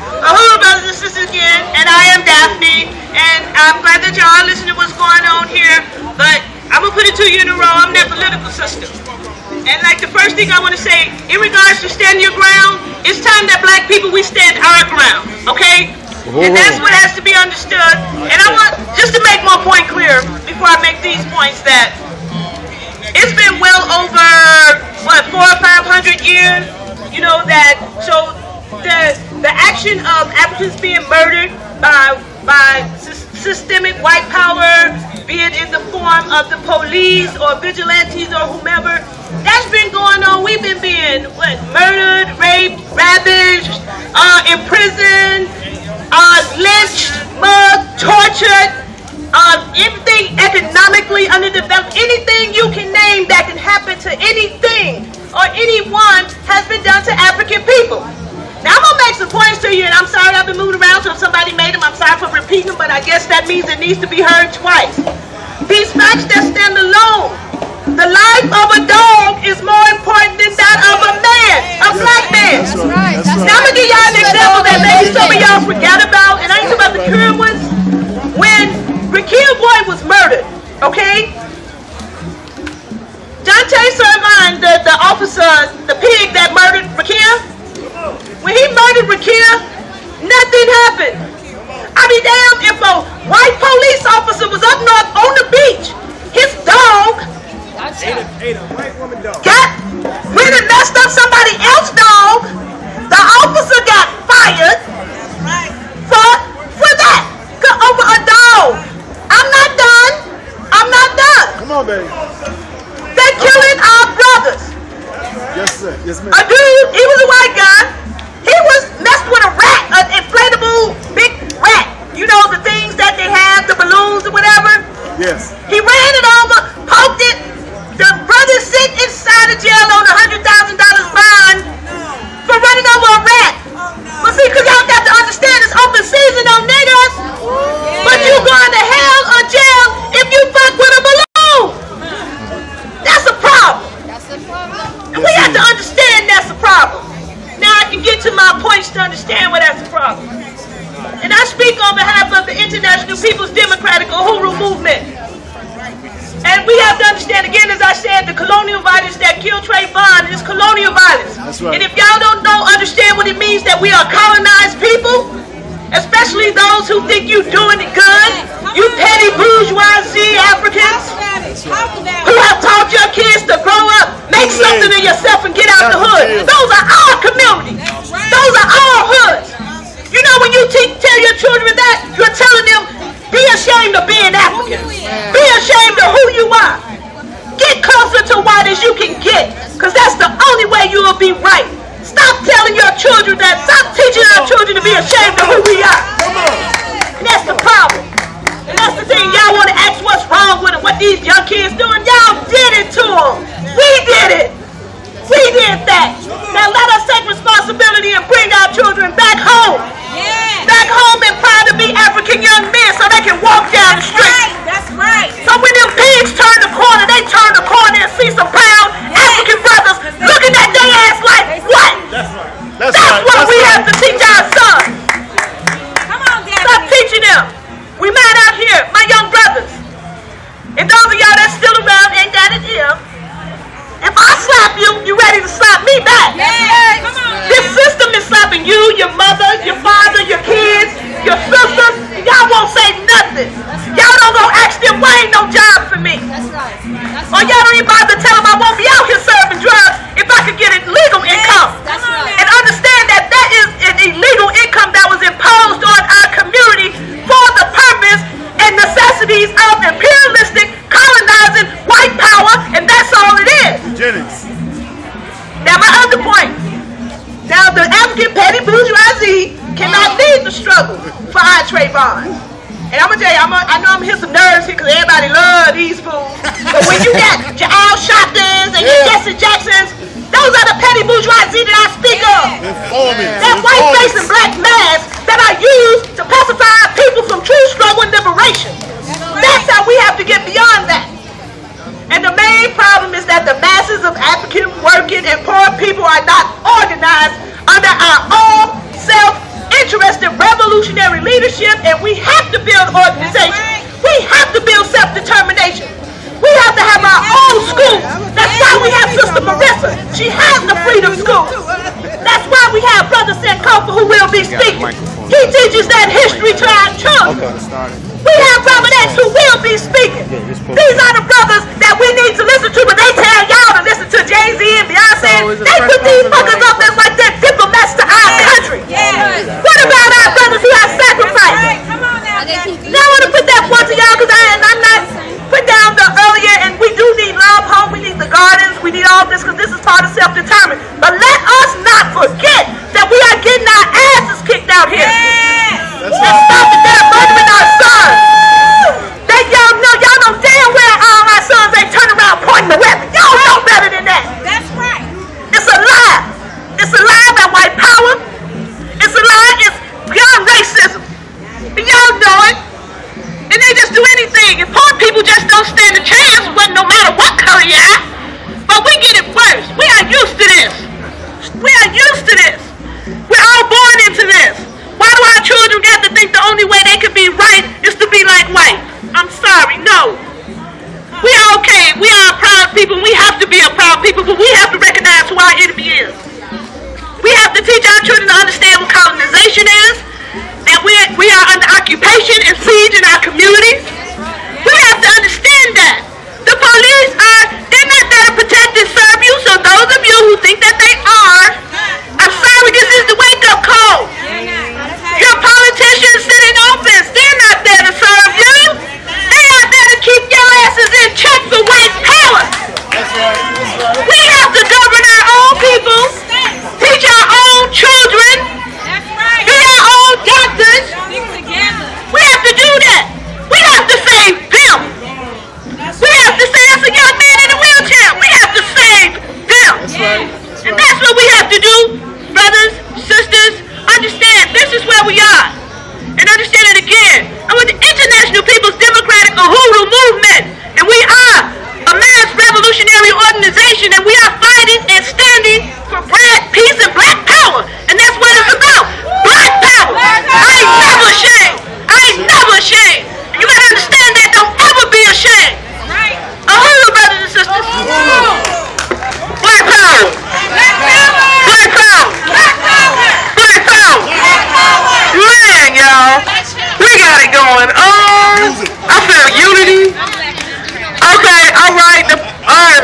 Hello, brothers and sisters again, and I am Daphne, and I'm glad that y'all are listening to what's going on here, but I'm going to put it to you in a row. I'm that political sister. And like the first thing I want to say, in regards to stand your ground, it's time that black people, we stand our ground, okay? And that's what has to be understood. And I want, just to make one point clear, before I make these points, that it's been well over, what, 400 or 500 years, you know, that, so the action of Africans being murdered by systemic white power, be it in the form of the police or vigilantes or whomever, that's been going on. We've been being, what, murdered, raped, ravaged, imprisoned, lynched, mugged, tortured, everything economically underdeveloped, anything you can name that can happen to anything or anyone has been done to African people. Now I'm going to make some points to you, and I'm sorry I've been moving around, so if somebody made them, I'm sorry for repeating them, but I guess that means it needs to be heard twice. These facts that stand alone. The life of a dog is more important than that of a man, a black man. That's right. Now I'm going to give y'all an example that maybe some of y'all forgot about, and I ain't talking about the current ones. When Rakia Boy was murdered, okay? Trayvon, the officer, the pig that murdered Rakia, when he murdered Rakia, nothing happened. I be damned if a white police officer was up north on the beach, his dog ate a white woman dog. went and messed up somebody else's dog. The officer got fired for that, over a dog. I'm not done. I'm not done. Come on, baby. They're killing our brothers. Yes, sir. Yes, ma'am. A dude, he was a white guy. He was messed with a rat, an inflatable big rat. You know, the things that they have, the balloons or whatever. Yes. He ran it over, poked it. The brother sit inside of jail on $100,000 bond for running over a rat. But see, because y'all got to understand, it's open season on niggas. But you going to hell or jail if you fuck with a balloon. That's a problem. And we have to understand that's a problem. Now I can get to my points to understand why that's a problem. And I speak on behalf of the International People's Democratic Uhuru Movement. And we have to understand, again, as I said, the colonial violence that killed Trayvon is colonial violence. That's right. And if y'all don't understand what it means that we are colonized people, especially those who think you doing it good, you petty bourgeoisie Africans who have taught your kids to grow up, make something of yourself and get out the hood. Those are our communities. Those are our hoods. You know, when you tell your children that, you're telling them, be ashamed of being African. Be ashamed of who you are. Get closer to white as you can get, because that's the only way you will be right. Stop telling your children that. Stop teaching our children to be ashamed of who we are. And that's the problem. And that's the thing. Y'all want to ask what's wrong with it, what these young kids doing. Y'all did it to them. We did it. We did that. Now let us take responsibility and bring our children back home. Back home and proud to be African young men so they can walk down the street. That's right. So when them pigs turn the corner, they turn the corner and see some proud African brothers looking at their ass like, what? That's what we have to teach our sons. Come on, Daddy. Stop teaching them. We mad out here, my young brothers. And those of y'all that's still around ain't got it here. If I slap you, you ready to slap me back. Yeah, come on. This system is slapping you, your mother, your father, your kids, your sisters. Y'all won't say nothing. Y'all don't go ask them, why ain't no job for me? That's right. Or y'all don't even bother tell them I won't be out here serving drugs if I could get a legal income. That's right. And understand that that is an illegal income that was imposed on our community for the purpose and necessities of imperialistic, colonizing white power, and that's all it is. Eugenics. Now my other point. Now the African petty bourgeoisie cannot lead the struggle for our Trayvon. And I'm gonna tell you, I know I'm gonna hit some nerves here because everybody love these fools. But when you got your Al Sharptons and your Jesse Jacksons, those are the petty bourgeoisie that I speak of. That white face and black mask that are used to pacify people from true struggle and liberation. That's how we have to get beyond that. And the main problem is that the masses of African working and poor people are not organized under our own self-interest revolutionary leadership, and we have to build organization. We have to build self-determination. We have to have our own school. That's why we have Sister Marissa. She has the Freedom School. That's why we have Brother Sankofa, who will be speaking. He teaches that history to our children. We have Brother X, who will be speaking. These are the brothers that we need to listen to, but they tell y'all to listen to Jay-Z and Beyonce. They put these fuckers up as like they're diplomats to our country. What about our brothers who have sacrificed? Now I want to put that point to y'all, because I'm not put down the earlier, and we do need love home, we need the gardens, we need all this, because this is part of self-determination. But let us not forget that we are getting our asses kicked out here. Let's stop it there, murdering our sons. Y'all know damn well our sons ain't turning around pointing the weapon. Y'all know better than that. That's right. It's a lie. It's a lie about white power. It's a lie. It's beyond racism. And y'all know it. And they just do anything. And poor people just don't stand a chance, but no matter what color you are. But we get it worse. We are used to this. We are used to this. We're all born into this. Why do our children get to think the only way they can be right is to be like white? I'm sorry, no. We are okay. We are a proud people. We have to be a proud people, but we have to recognize who our enemy is. We have to teach our children to understand what colonization is, that we are under occupation and siege in our communities. We have to understand that. The police they're not there to protect and serve you, so those of you who think that they are, I'm sorry, this is the wake-up call. Your politicians sit in office, they're not there to serve you. They are there to keep your asses in check for white power. We have to govern our own people, teach our own children, be our own doctors. We have to do that. We have to save them. We have to say, as a young man in a wheelchair, we have to save them. And that's what we have to do, brothers, sisters. Understand, this is where we are. And understand it again. I'm with the International People's Democratic Uhuru Movement. And we are a mass revolutionary organization, and we are fighting and standing